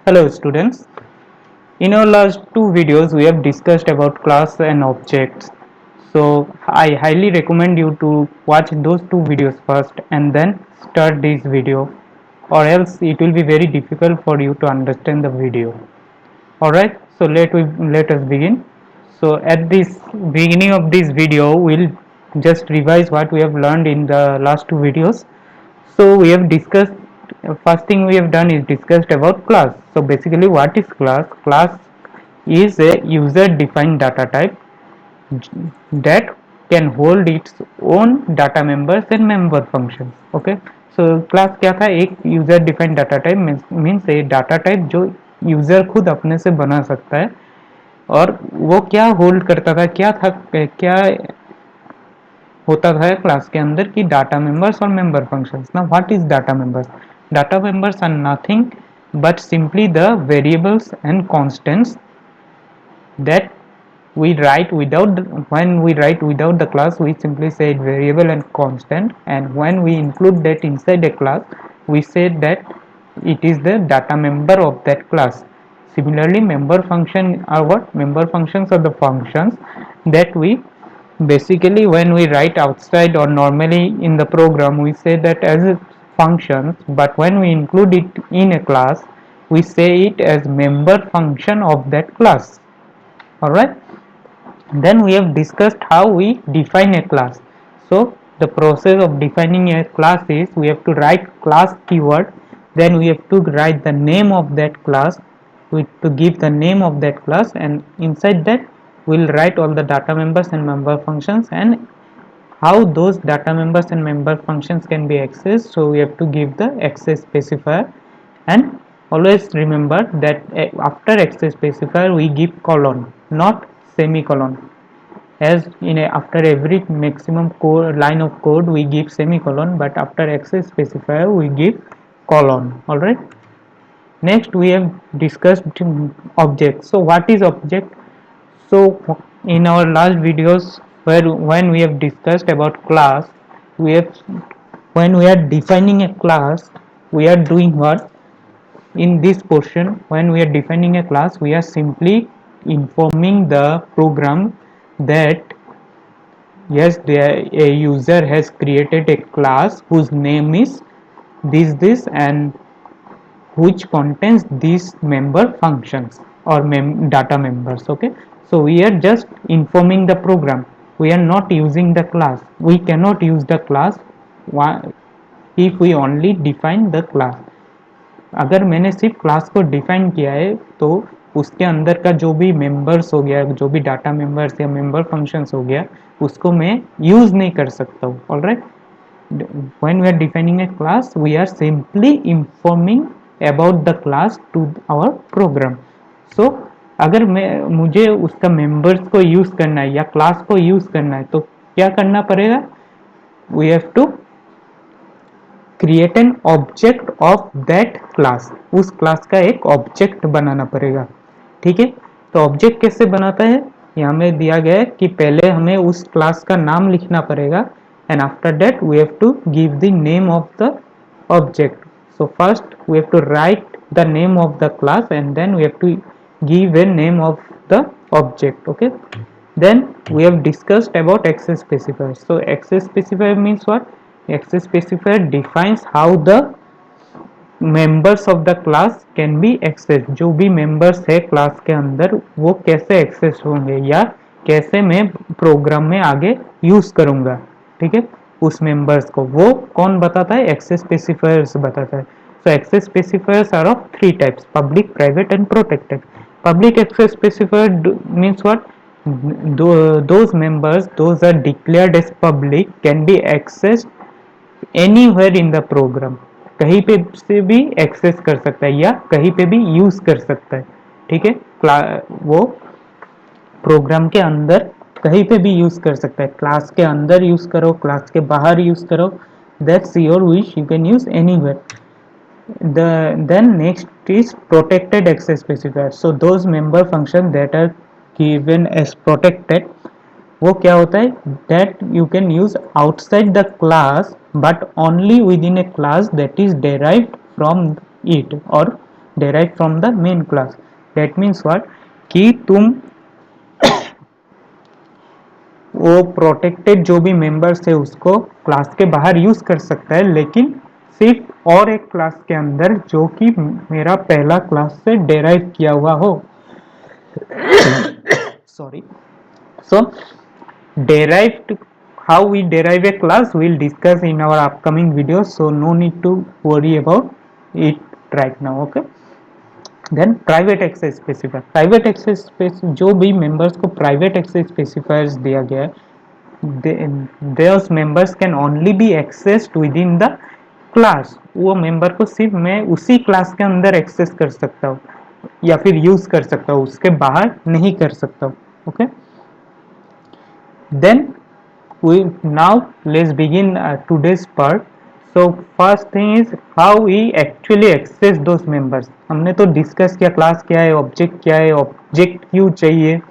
Hello students. In our last two videos we have discussed about class and objects. So I highly recommend you to watch those two videos first and then start this video, or else it will be very difficult for you to understand the video. Alright, so let us begin. So at this beginning of this video we'll just revise what we have learned in the last two videos. So we have discussed, first thing we have done is discussed about class. So basically what is class? Class is a user defined data type that can hold its own data members and member functions. Okay, so class क्या था? एक user defined data type means a data type जो user खुद अपने से बना सकता है, और वो क्या होल्ड करता था, क्या था, क्या होता था क्लास के अंदर की डाटा मेंबर्स और मेंबर फंक्शंस. ना what is data members? Data members are nothing but simply the variables and constants that we write without when we write without the class we simply say variable and constant, and when we include that inside a class we say that it is the data member of that class. Similarly, member function are what? Member functions are the functions that we basically when we write outside or normally in the program we say that as functions, but when we include it in a class we say it as member function of that class. Alright, then we have discussed how we define a class. So the process of defining a class is we have to write class keyword, then we have to write the name of that class, to give the name of that class, and inside that we'll write all the data members and member functions and how those data members and member functions can be accessed. So we have to give the access specifier, and always remember that after access specifier we give colon, not semicolon. As in after every maximum line of code we give semicolon, but after access specifier we give colon. All right, next we have discussed object. So what is object? So in our last videos, where when we have discussed about class, we have, when we are defining a class we are doing what? In this portion when we are defining a class we are simply informing the program that yes, a user has created a class whose name is this and which contains these member functions or data members. Okay, so we are just informing the program, we are not using the class. We cannot use the class if we only define the class. अगर मैंने सिर्फ class को define किया है तो उसके अंदर का जो भी मेंबर्स हो गया, जो भी डाटा मेंबर्स या मेंबर फंक्शंस हो गया, उसको मैं यूज नहीं कर सकता हूँ. Alright, when we are defining a class we are simply informing about the class to our program. So अगर मैं मुझे उसका मेंबर्स को यूज करना है या क्लास को यूज करना है तो क्या करना पड़ेगा? we have to create an object of that class. उस क्लास का एक ऑब्जेक्ट बनाना पड़ेगा. ठीक है, तो ऑब्जेक्ट कैसे बनाता है? यहाँ में दिया गया है कि पहले हमें उस क्लास का नाम लिखना पड़ेगा, and after that we have to give the name of the object. So first we have to write the name of the class and then we have to give a name of the object. Okay, then we have discussed about access specifier. So access specifier means what? Access specifier defines how the members of the class can be access. जो भी members है class के अंदर वो कैसे access होंगे या कैसे मैं प्रोग्राम में आगे यूज करूंगा. ठीक है, उस मेंबर्स को वो कौन बताता है? एक्सेस स्पेसिफायर्स बताता है. So access specifiers are of three types: public, private and protected. Public access specifier means what? Those members, those are declared as public, can be accessed anywhere in the program. कहीं पे से भी access कर सकता है या कहीं पे भी यूज कर सकता है. ठीक है, वो प्रोग्राम के अंदर कहीं पे भी यूज कर सकता है. क्लास के अंदर यूज करो, क्लास के बाहर यूज करो, that's your wish, you can use anywhere. Then next is protected access specifier. So those member function that are given as protected, वो क्या होता है? That you can use outside the class but only within a class that is derived from it, or derived from the main class. That means what, कि तुम वो protected जो भी members है उसको क्लास के बाहर यूज कर सकता है, लेकिन सिर्फ और एक क्लास के अंदर जो कि मेरा पहला क्लास से डेराइव किया हुआ हो. Sorry. So derived, how we derive a class we'll discuss in our upcoming videos, so no need to worry about it right now. Okay. Then private access specifier. Private access space जो भी members को private access specifiers दिया गया है, those members can only be accessed within the class. वो member को सिर्फ मैं उसी क्लास के अंदर एक्सेस कर सकता हूँ या फिर यूज कर सकता हूँ, उसके बाहर नहीं कर सकता हूँ. Okay. Then we now let's begin today's part. So first thing is how we actually access those members. हमने तो डिस्कस किया क्लास क्या है, ऑब्जेक्ट क्या है, ऑब्जेक्ट क्यों चाहिए.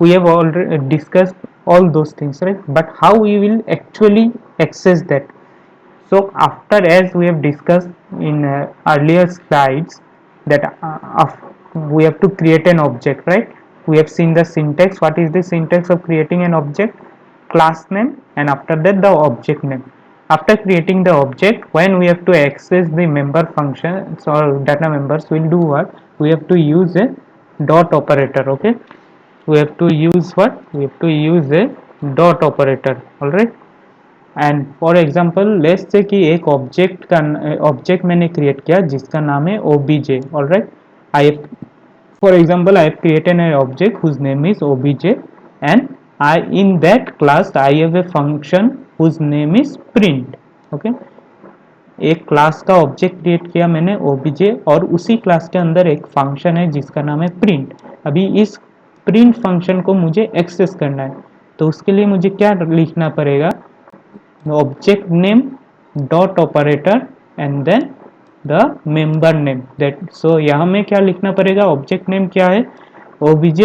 We have already discussed all those things, right? But how we will actually access that? So after, as we have discussed in earlier slides, that we have to create an object, right? We have seen the syntax. What is the syntax of creating an object? Class name, and after that the object name. After creating the object, when we have to access the member functions or data members, we'll do what? We have to use a dot operator. Okay, we have to use what? We have to use a dot operator. All right. And for example let's say कि एक object मैंने create किया जिसका नाम है obj. All right. I for example I have created an object whose name is obj, and I in that class I have a function whose name is print. Okay. एक class का object create किया मैंने obj, और उसी class के अंदर एक function है जिसका नाम है प्रिंट. अभी इस प्रिंट फंक्शन को मुझे एक्सेस करना है, तो उसके लिए मुझे क्या लिखना पड़ेगा? object name dot operator and then the member name. that so यहाँ में क्या लिखना पड़ेगा? object name क्या है? obj,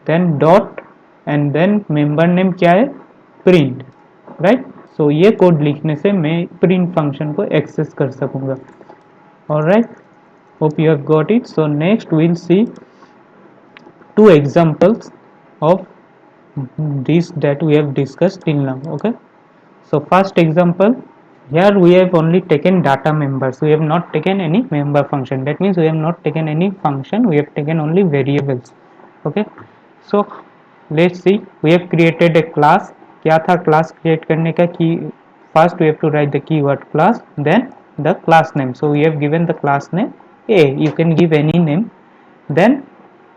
then dot, and then member name क्या है? print. right. so ये कोड लिखने से मैं print function को एक्सेस कर सकूंगा. alright, hope you have got it. so next we'll see two examples of this that we have discussed till now. Okay. So first example, here we have only taken data members, we have not taken any member function. That means we have not taken any function, we have taken only variables. Okay. So let's see, we have created a class. क्या था class create करने का? कि first we have to write the keyword class, then the class name. So we have given the class name A, you can give any name. Then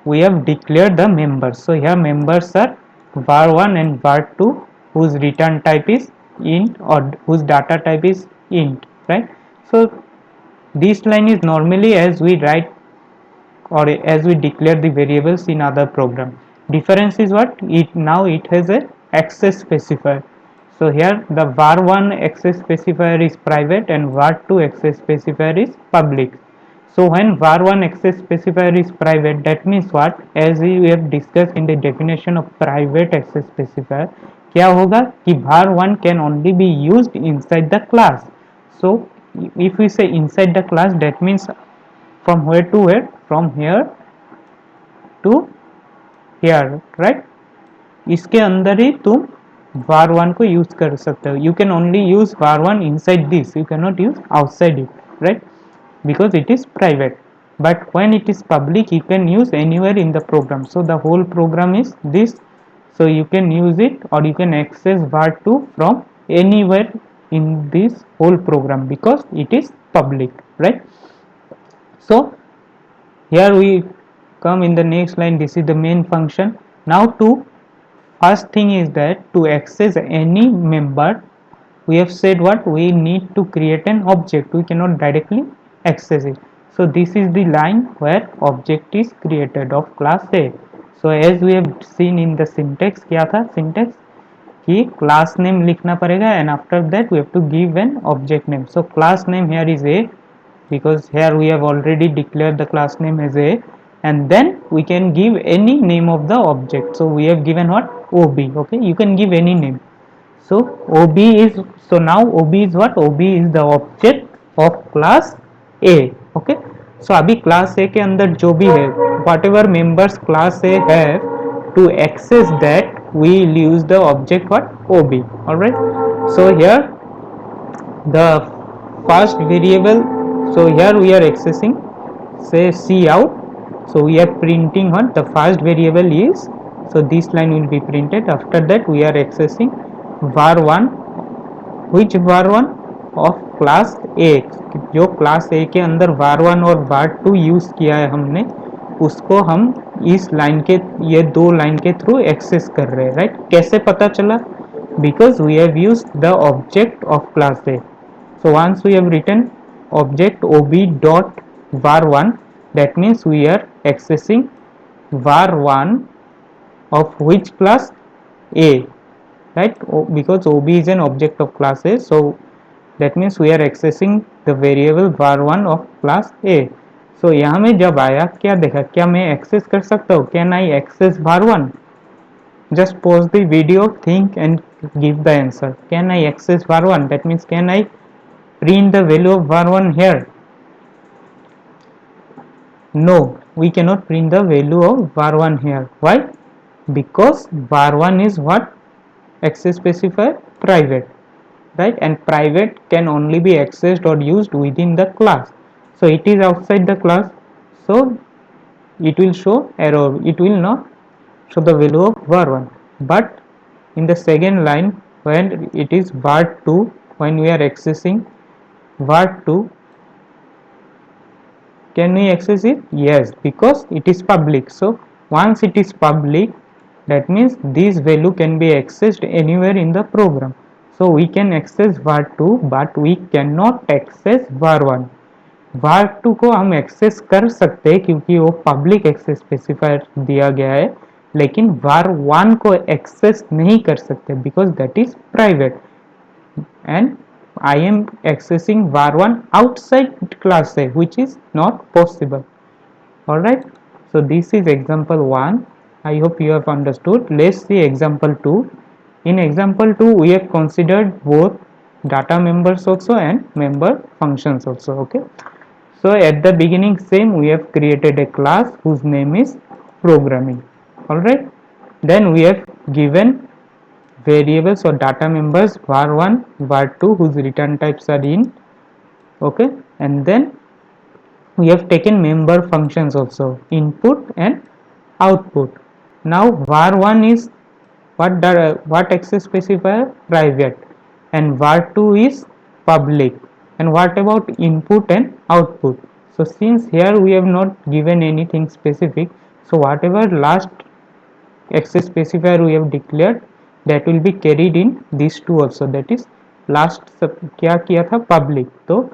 we have declared the members. So here members are var1 and var2 whose return type is int or whose data type is int, right? So this line is normally as we write or as we declare the variables in other program. Difference is what? It now it has a access specifier. So here the var1 access specifier is private and var2 access specifier is public. So when var1 access specifier is private, that means what? As we have discussed in the definition of private access specifier, क्या होगा कि var1 can only be used inside the class. So if we say inside the class, that means from where to where? From here to here, right? इसके अंदर ही तुम var1 को use कर सकते हो. You can only use var1 inside this, you cannot use outside it, right? Because it is private. But when it is public, you can use anywhere in the program. So the whole program is this. So you can use it or you can access var2 from anywhere in this whole program because it is public, right? So here we come in the next line, this is the main function. Now to first thing is that to access any member, we have said what? We need to create an object, we cannot directly access it. So this is the line where object is created of class A. So as we have seen in the syntax, क्या था syntax? कि class name लिखना पड़ेगा and after that we have to give an object name. So class name here is A because here we have already declared the class name as A, and then we can give any name of the object. So we have given what? OB. Okay, you can give any name. So OB is, so now OB is what? OB is the object of class A. Okay. सो अभी class ए के अंदर जो भी है, what ever members class A have, to access that we will use the object what ob. All right, so here the first variable, so here we are accessing say cout, so we are printing what the first variable is, so this line will be printed. After that we are accessing var1, which var1 of class a, जो class ए के अंदर var1 और var2 use किया है हमने, उसको हम इस लाइन के, ये दो लाइन के थ्रू एक्सेस कर रहे हैं, राइट। कैसे पता चला? Because we have use the object of class A, so once we have written object ob dot var1, that means we are accessing var1 of which class? A, right? Because ob is an object of class A, so that means we are accessing the variable var1 of class A. So यहाँ में जब आया क्या देखा, क्या मैं access कर सकता हूँ? Can I access var1? Just pause the video, think and give the answer. Can I access var1? That means can I print the value of var1 here? No, we cannot print the value of var1 here. Why? Because var1 is what? Access specifier private, right? And private can only be accessed or used within the class. So it is outside the class, so it will show error, it will not show the value of var1. But in the second line, when it is var2, when we are accessing var2, can we access it? Yes, because it is public. So once it is public, that means this value can be accessed anywhere in the program. So we can access var2, but we cannot access var1. var2 को हम access कर सकते हैं क्योंकि वो public access specifier दिया गया है, लेकिन var1 को एक्सेस नहीं कर सकते because that is private, and I am accessing var1 outside class A, which is not possible. Alright, so this is example 1. I hope you have understood. Let's see example 2. In example 2 we have considered both data members also and member functions also. Okay, so at the beginning same, we have created a class whose name is programming. Alright, then we have given variables or data members var1, var2 whose return types are int. Okay, and then we have taken member functions also, input and output. Now var1 is what access specifier? Private, and var2 is public. And what about input and output? So since here we have not given anything specific, so whatever last access specifier we have declared, that will be carried in these two also. That is last क्या किया था? public, तो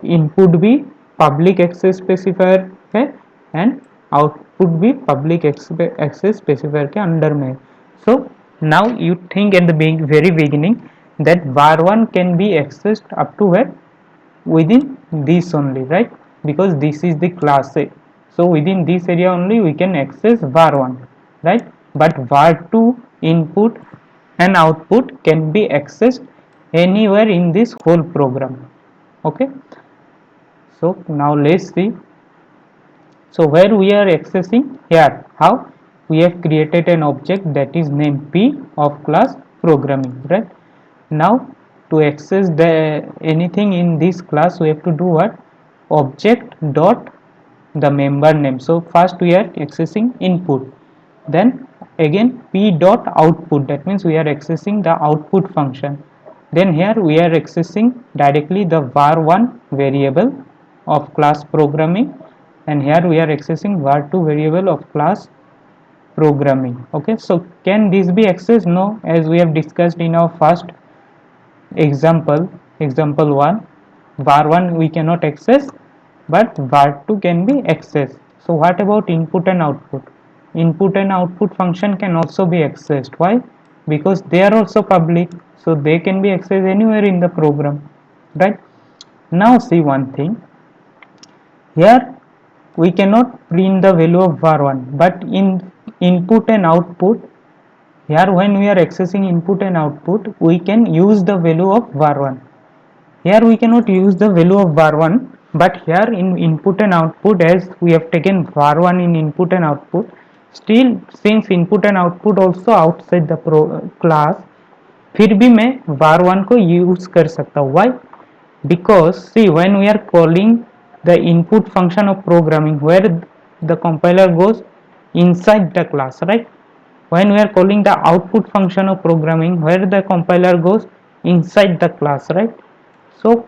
input भी public access specifier है and output भी public access specifier के under में. So now you think at the very beginning that var1 can be accessed up to where? Within this only, right? Because this is the class A, so within this area only we can access var1, right? But var2 input and output can be accessed anywhere in this whole program. Okay, so now let's see. So where we are accessing here, how we have created an object that is named p of class programming, right? Now to access the anything in this class, we have to do what? Object dot the member name. So first we are accessing input, then again p dot output, that means we are accessing the output function. Then here we are accessing directly the var1 variable of class programming, and here we are accessing var2 variable of class programming. Okay, so can this be accessed? No, as we have discussed in our first example 1, var1 we cannot access, but var2 can be accessed. So what about input and output? Input and output function can also be accessed. Why? Because they are also public, so they can be accessed anywhere in the program, right? Now see one thing, here we cannot print the value of var1, but in input and output, here when we are accessing input and output, we can use the value of var1. Here we cannot use the value of var1, But here in input and output, as we have taken var1 in input and output, still since input and output also outside the class, फिर भी मैं var1 को use कर सकता हूँ. Why? Because see, when we are calling the input function of programming where the compiler goes inside the class, right? When we are calling the output function of programming where the compiler goes inside the class, right? So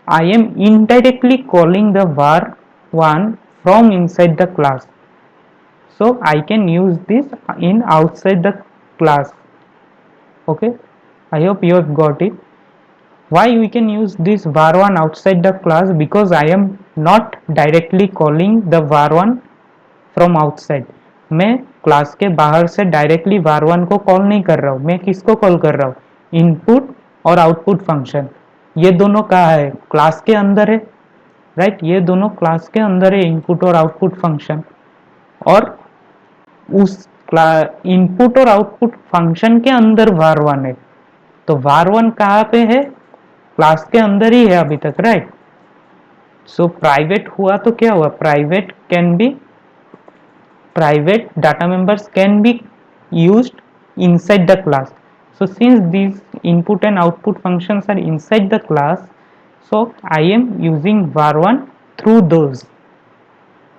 I am indirectly calling the var1 from inside the class, so I can use this in outside the class. Okay, I hope you have got it. Why we can use this var1 outside the class? Because I am not directly calling the var1 from outside. मैं class के बाहर से directly var1 को call नहीं कर रहा हूँ. मैं किसको कॉल कर रहा हूँ? इनपुट और आउटपुट फंक्शन. ये दोनों कहाँ है? क्लास के अंदर है, राइट? ये दोनों क्लास के अंदर है, इनपुट और आउटपुट फंक्शन. और उस इनपुट और आउटपुट फंक्शन के अंदर var1 है. तो var1 कहाँ पे है? क्लास के अंदर ही है अभी तक, राइट? सो प्राइवेट हुआ तो क्या हुआ? Private data members can be used inside the class. So since these input and output functions are inside the class, so I am using var1 through those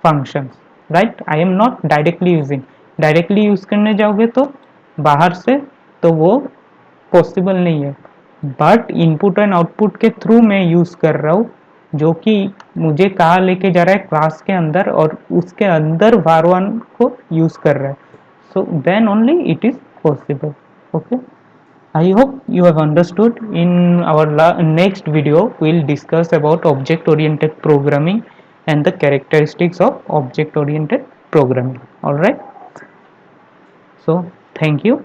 functions, right? I am not directly using. Directly use करने जाओगे तो बाहर से, तो वो possible नहीं है. But input and output के थ्रू मैं यूज कर रहा हूँ, जो कि मुझे कहाँ लेके जा रहा है? क्लास के अंदर, और उसके अंदर var1 को यूज कर रहा है. So then only it is possible. Okay, I hope you have understood. In our next video, we'll discuss about object-oriented programming and the characteristics of object-oriented programming. All right. So, thank you.